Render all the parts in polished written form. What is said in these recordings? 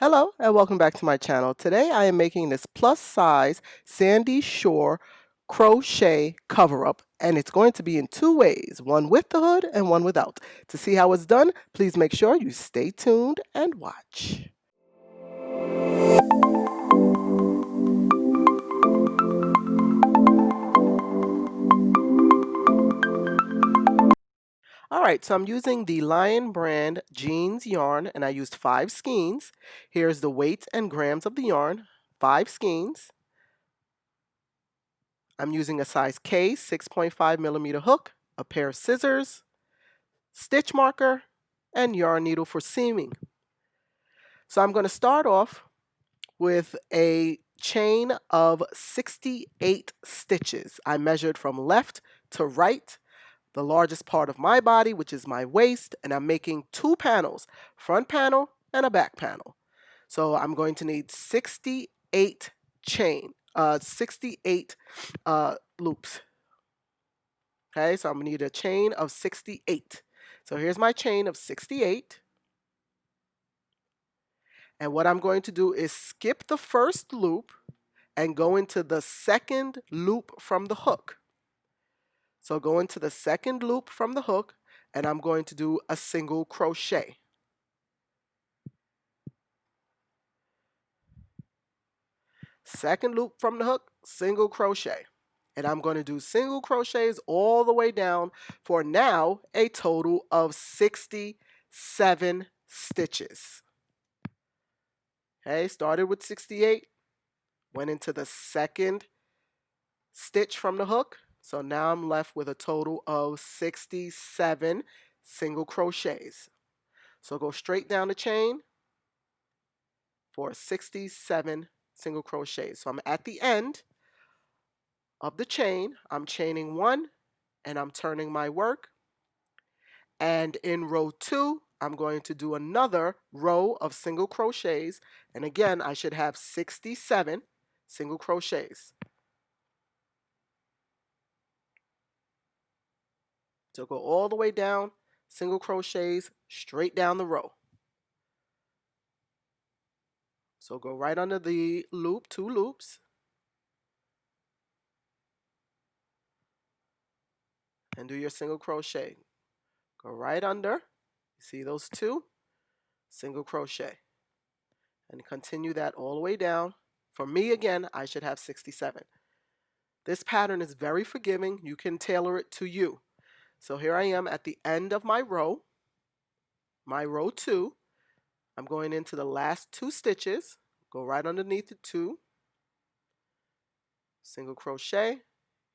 Hello and welcome back to my channel. Today I am making this plus size sandy shore crochet cover up, and it's going to be in two ways, one with the hood and one without. To see how it's done, please make sure you stay tuned and watch. Alright, so I'm using the Lion brand jeans yarn, and I used 5 skeins. Here's the weight and grams of the yarn, 5 skeins. I'm using a size K 6.5 millimeter hook, a pair of scissors, stitch marker, and yarn needle for seaming. So I'm going to start off with a chain of 68 stitches. I measured from left to right, the largest part of my body, which is my waist, and I'm making 2 panels, front panel and a back panel. So I'm going to need 68 loops. Okay, so I'm going to need a chain of 68. So here's my chain of 68. And what I'm going to do is skip the first loop and go into the second loop from the hook. So go into the second loop from the hook, and I'm going to do a single crochet. Second loop from the hook, single crochet. And I'm going to do single crochets all the way down for now a total of 67 stitches. Okay, started with 68, went into the second stitch from the hook. So now I'm left with a total of 67 single crochets. So go straight down the chain for 67 single crochets. So I'm at the end of the chain. I'm chaining 1 and I'm turning my work. And in row 2, I'm going to do another row of single crochets. And again, I should have 67 single crochets. So go all the way down, single crochets, straight down the row. So go right under the loop, 2 loops. And do your single crochet. Go right under, see those 2, single crochet. And continue that all the way down. For me, again, I should have 67. This pattern is very forgiving. You can tailor it to you. So here I am at the end of my row 2. I'm going into the last 2 stitches. Go right underneath the 2. Single crochet.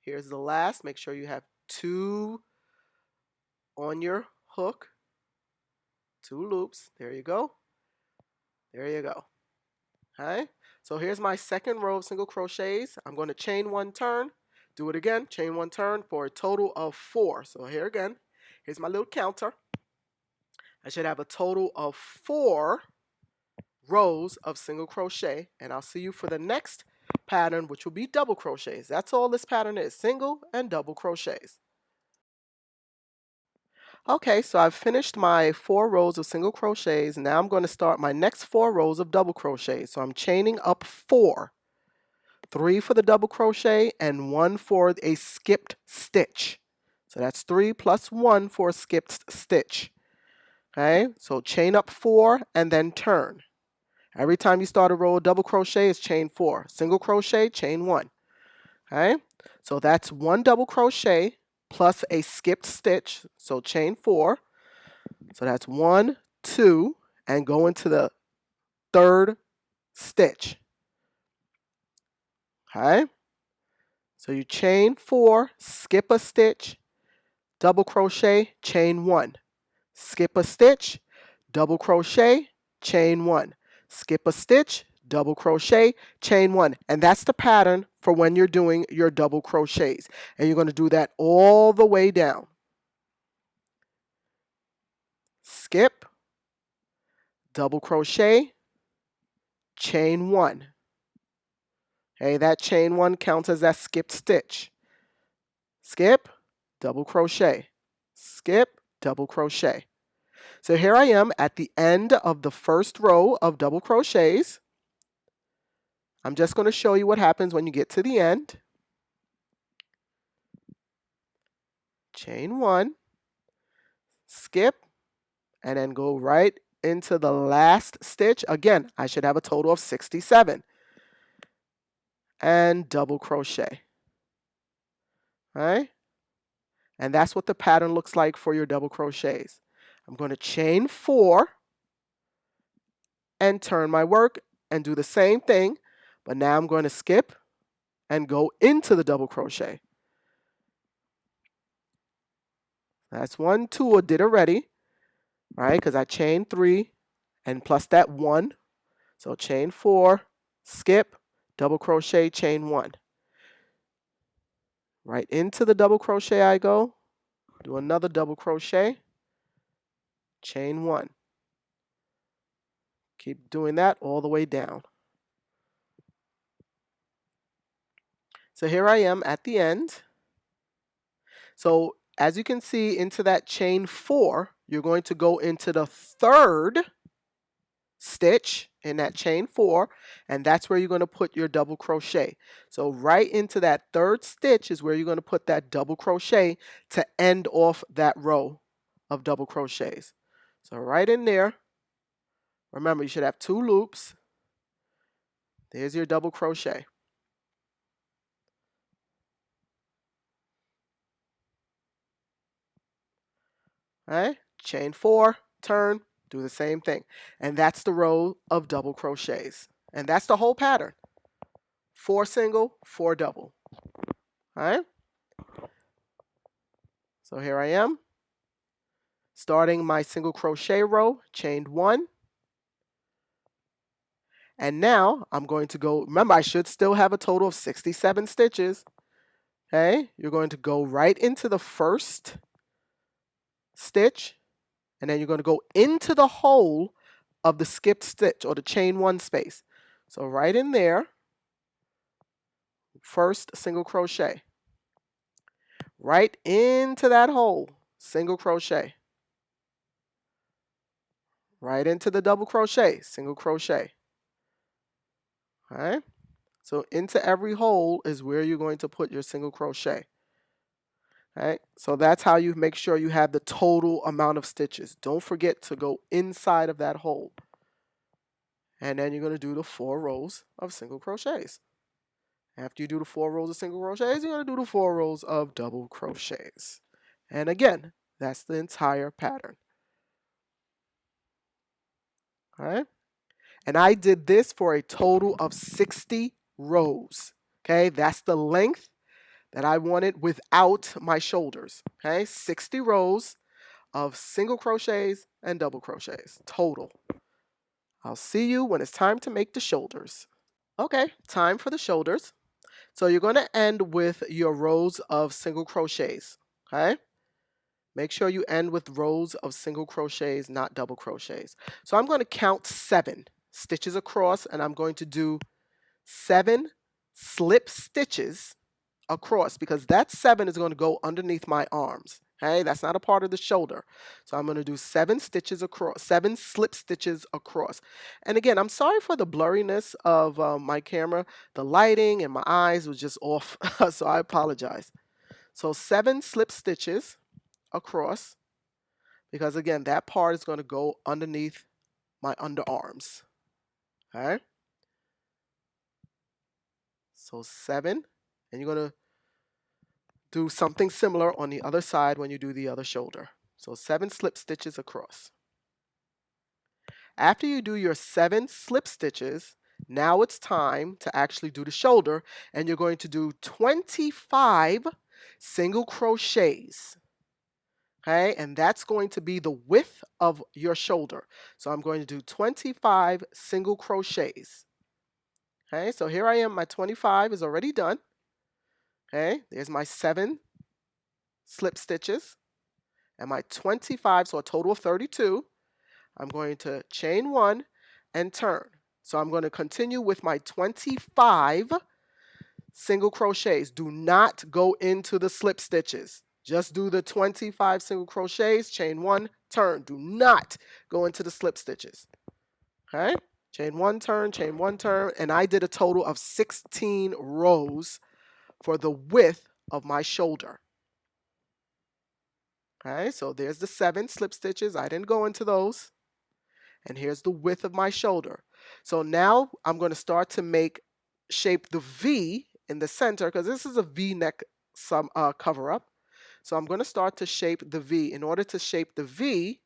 Here's the last. Make sure you have 2 on your hook. 2 loops. There you go. There you go. Okay. So here's my second row of single crochets. I'm going to chain 1 turn. Do it again. Chain 1 turn for a total of 4. So here again. Here's my little counter. I should have a total of 4 rows of single crochet, and I'll see you for the next pattern, which will be double crochets. That's all this pattern is, single and double crochets. Okay, so I've finished my 4 rows of single crochets. Now I'm going to start my next 4 rows of double crochets. So I'm chaining up 4, 3 for the double crochet and 1 for a skipped stitch. So that's 3 plus 1 for a skipped stitch. Okay, so chain up 4 and then turn. Every time you start a row of double crochet, it's chain 4. Single crochet, chain 1. Okay, so that's 1 double crochet plus a skipped stitch, so chain 4. So that's 1, 2, and go into the third stitch. Okay, so you chain 4, skip a stitch, double crochet, chain 1. Skip a stitch, double crochet, chain 1. Skip a stitch, double crochet, chain 1. And that's the pattern for when you're doing your double crochets. And you're going to do that all the way down. Skip, double crochet, chain 1. Okay, that chain 1 counts as that skipped stitch. Skip, double crochet, skip, double crochet. So here I am at the end of the first row of double crochets. I'm just going to show you what happens when you get to the end. Chain 1, skip, and then go right into the last stitch. Again, I should have a total of 67. And double crochet. All right? And that's what the pattern looks like for your double crochets. I'm going to chain 4 and turn my work and do the same thing, but now I'm going to skip and go into the double crochet. That's 1, 2 I did already, right? Because I chained 3 and plus that 1. So chain 4, skip, double crochet, chain 1. Right into the double crochet I go, do another double crochet, chain 1. Keep doing that all the way down. So here I am at the end. So as you can see, into that chain 4, you're going to go into the third stitch in that chain 4, and that's where you're going to put your double crochet. So right into that third stitch is where you're going to put that double crochet to end off that row of double crochets. So right in there, remember you should have 2 loops. There's your double crochet. All right, chain 4, turn, do the same thing. And that's the row of double crochets. And that's the whole pattern. 4 single, 4 double. All right. So here I am, starting my single crochet row, chained 1. And now I'm going to go, remember I should still have a total of 67 stitches. Okay, you're going to go right into the first stitch, and then you're going to go into the hole of the skipped stitch or the chain 1 space. So right in there, first single crochet. Right into that hole, single crochet. Right into the double crochet, single crochet. All right. So into every hole is where you're going to put your single crochet. All right. So that's how you make sure you have the total amount of stitches. Don't forget to go inside of that hole. And then you're going to do the 4 rows of single crochets. After you do the 4 rows of single crochets, you're going to do the 4 rows of double crochets. And again, that's the entire pattern. All right. And I did this for a total of 60 rows. Okay, that's the length that I wanted without my shoulders. Okay, 60 rows of single crochets and double crochets total. I'll see you when it's time to make the shoulders. Okay, time for the shoulders. So you're going to end with your rows of single crochets. Okay, make sure you end with rows of single crochets, not double crochets. So I'm going to count 7 stitches across, and I'm going to do 7 slip stitches across, because that 7 is going to go underneath my arms. Okay, that's not a part of the shoulder. So I'm going to do 7 stitches across, 7 slip stitches across. And again, I'm sorry for the blurriness of my camera. The lighting and my eyes was just off, so I apologize. So 7 slip stitches across, because again, that part is going to go underneath my underarms. Okay, so 7, and you're going to do something similar on the other side when you do the other shoulder. So 7 slip stitches across. After you do your 7 slip stitches, now it's time to actually do the shoulder, and you're going to do 25 single crochets. Okay, and that's going to be the width of your shoulder. So I'm going to do 25 single crochets. Okay, so here I am, my 25 is already done. Okay, there's my 7 slip stitches and my 25, so a total of 32. I'm going to chain 1 and turn. So I'm going to continue with my 25 single crochets. Do not go into the slip stitches. Just do the 25 single crochets, chain 1, turn. Do not go into the slip stitches. Okay? Chain 1, turn, and I did a total of 16 rows for the width of my shoulder. Okay, so there's the 7 slip stitches. I didn't go into those. And here's the width of my shoulder. So now I'm going to start to shape the V in the center, because this is a V-neck cover up. So I'm going to start to shape the V. In order to shape the V,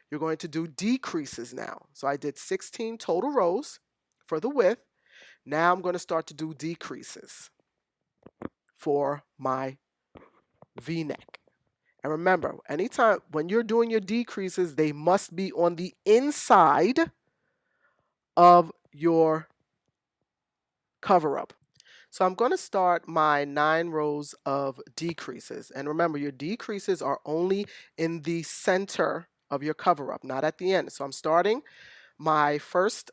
you're going to do decreases now. So I did 16 total rows for the width. Now I'm going to start to do decreases for my V-neck. And remember, anytime when you're doing your decreases, they must be on the inside of your cover up. So I'm going to start my 9 rows of decreases. And remember, your decreases are only in the center of your cover up, not at the end. So I'm starting my first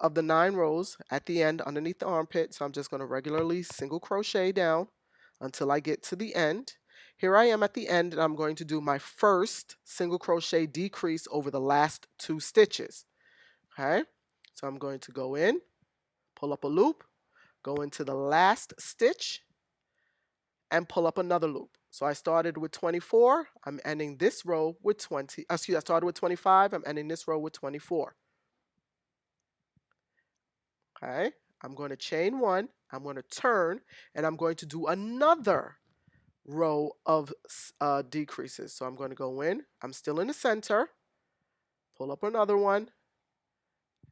of the 9 rows at the end underneath the armpit. So I'm just going to regularly single crochet down until I get to the end. Here I am at the end, and I'm going to do my first single crochet decrease over the last 2 stitches. Okay, so I'm going to go in, pull up a loop, go into the last stitch, and pull up another loop. So I started with 24, I'm ending this row with 20. I started with 25, I'm ending this row with 24. Okay, I'm going to chain 1, I'm going to turn, and I'm going to do another row of decreases. So I'm going to go in, I'm still in the center, pull up another one,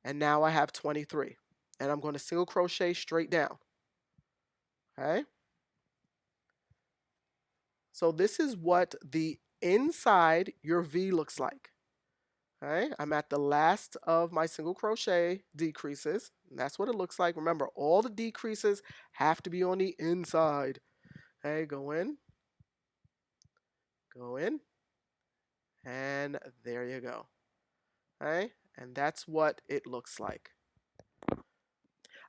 and now I have 23. And I'm going to single crochet straight down. Okay, so this is what the inside your V looks like. Okay, I'm at the last of my single crochet decreases, and that's what it looks like. Remember, all the decreases have to be on the inside. Okay, go in, and there you go. Okay, and that's what it looks like.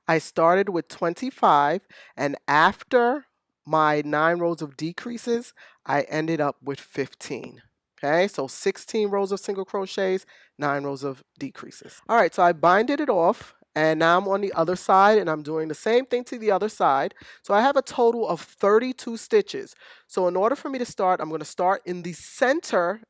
I started with 25, and after my 9 rows of decreases, I ended up with 15. Okay, so 16 rows of single crochets, 9 rows of decreases. All right, so I binded it off, and now I'm on the other side, and I'm doing the same thing to the other side. So I have a total of 32 stitches. So in order for me to start, I'm going to start in the center,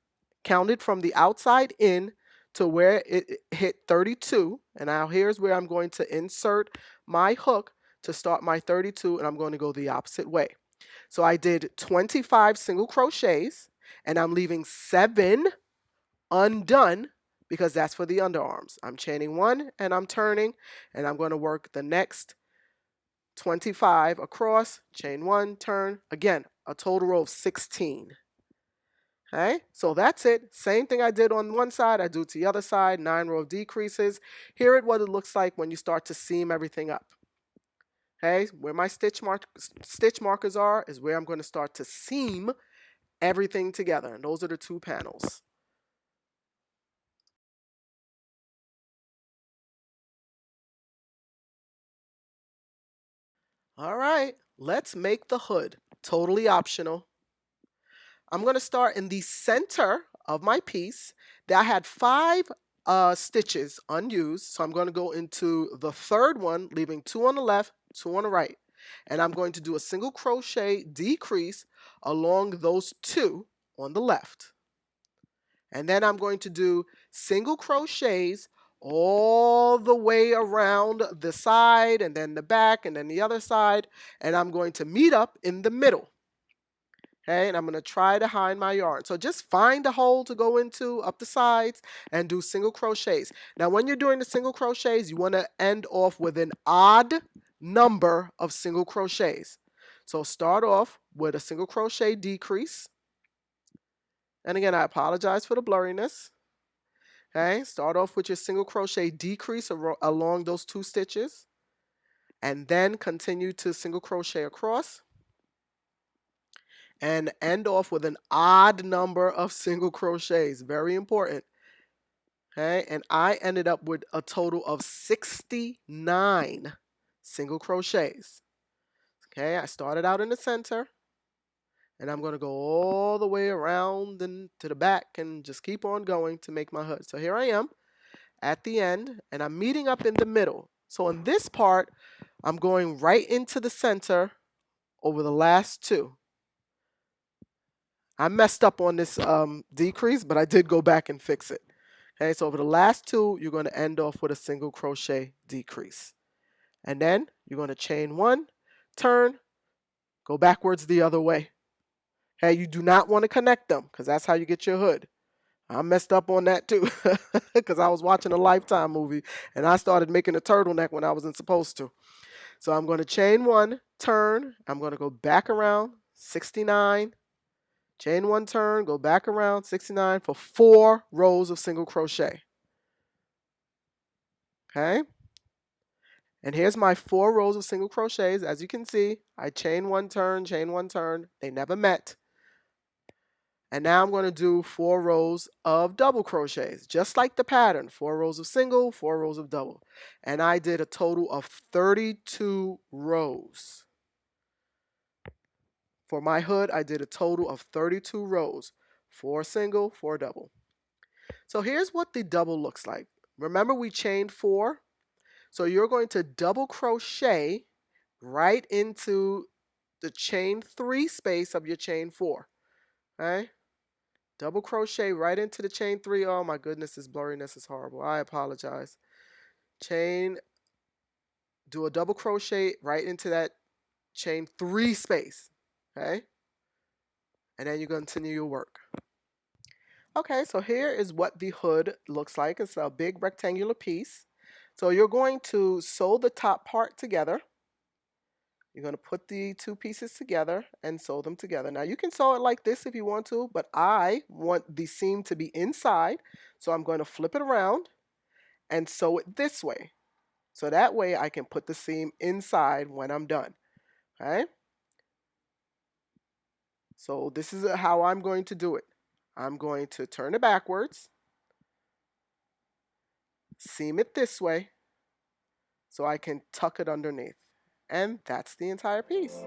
counted from the outside in to where it hit 32. And now here's where I'm going to insert my hook to start my 32, and I'm going to go the opposite way. So I did 25 single crochets, and I'm leaving 7 undone because that's for the underarms. I'm chaining 1 and I'm turning, and I'm going to work the next 25 across, chain 1, turn, again, a total row of 16. Okay, so that's it. Same thing I did on one side, I do to the other side, 9 row of decreases. Here is what it looks like when you start to seam everything up. Okay, where my stitch markers are is where I'm going to start to seam everything together. And those are the 2 panels. All right, let's make the hood. Totally optional. I'm going to start in the center of my piece. I had 5 stitches unused, so I'm going to go into the third one, leaving 2 on the left, 2 on the right. And I'm going to do a single crochet decrease along those 2 on the left. And then I'm going to do single crochets all the way around the side, and then the back, and then the other side. And I'm going to meet up in the middle. Okay, and I'm going to try to hide my yarn. So just find a hole to go into up the sides and do single crochets. Now when you're doing the single crochets, you want to end off with an odd number of single crochets. So start off with a single crochet decrease. And again, I apologize for the blurriness. Okay, start off with your single crochet decrease along those 2 stitches. And then continue to single crochet across. And end off with an odd number of single crochets. Very important. Okay, and I ended up with a total of 69 single crochets. Okay, I started out in the center, And I'm going to go all the way around and to the back and just keep on going to make my hood. So here I am at the end, and I'm meeting up in the middle. So in this part, I'm going right into the center over the last two. I messed up on this decrease, but I did go back and fix it. Okay, so over the last two, you're going to end off with a single crochet decrease. And then you're going to chain one, turn, go backwards the other way. Okay, you do not want to connect them because that's how you get your hood. I messed up on that too because I was watching a Lifetime movie and I started making a turtleneck when I wasn't supposed to. So I'm going to chain one, turn, I'm going to go back around 69, chain one, turn, go back around 69 for 4 rows of single crochet. Okay? And here's my 4 rows of single crochets. As you can see, I chain one, turn, they never met. And now I'm going to do 4 rows of double crochets, just like the pattern. 4 rows of single, 4 rows of double. And I did a total of 32 rows. For my hood, I did a total of 32 rows. 4 single, 4 double. So here's what the double looks like. Remember we chained 4? So you're going to double crochet right into the chain 3 space of your chain 4. Okay? Double crochet right into the chain 3. Oh my goodness, this blurriness is horrible. I apologize. Chain, do a double crochet right into that chain 3 space. Okay? And then you continue your work. Okay, so here is what the hood looks like. It's a big rectangular piece. So you're going to sew the top part together. You're going to put the 2 pieces together and sew them together. Now you can sew it like this if you want to, but I want the seam to be inside. So I'm going to flip it around and sew it this way. So that way I can put the seam inside when I'm done. Okay? So this is how I'm going to do it. I'm going to turn it backwards, seam it this way, so I can tuck it underneath. And that's the entire piece.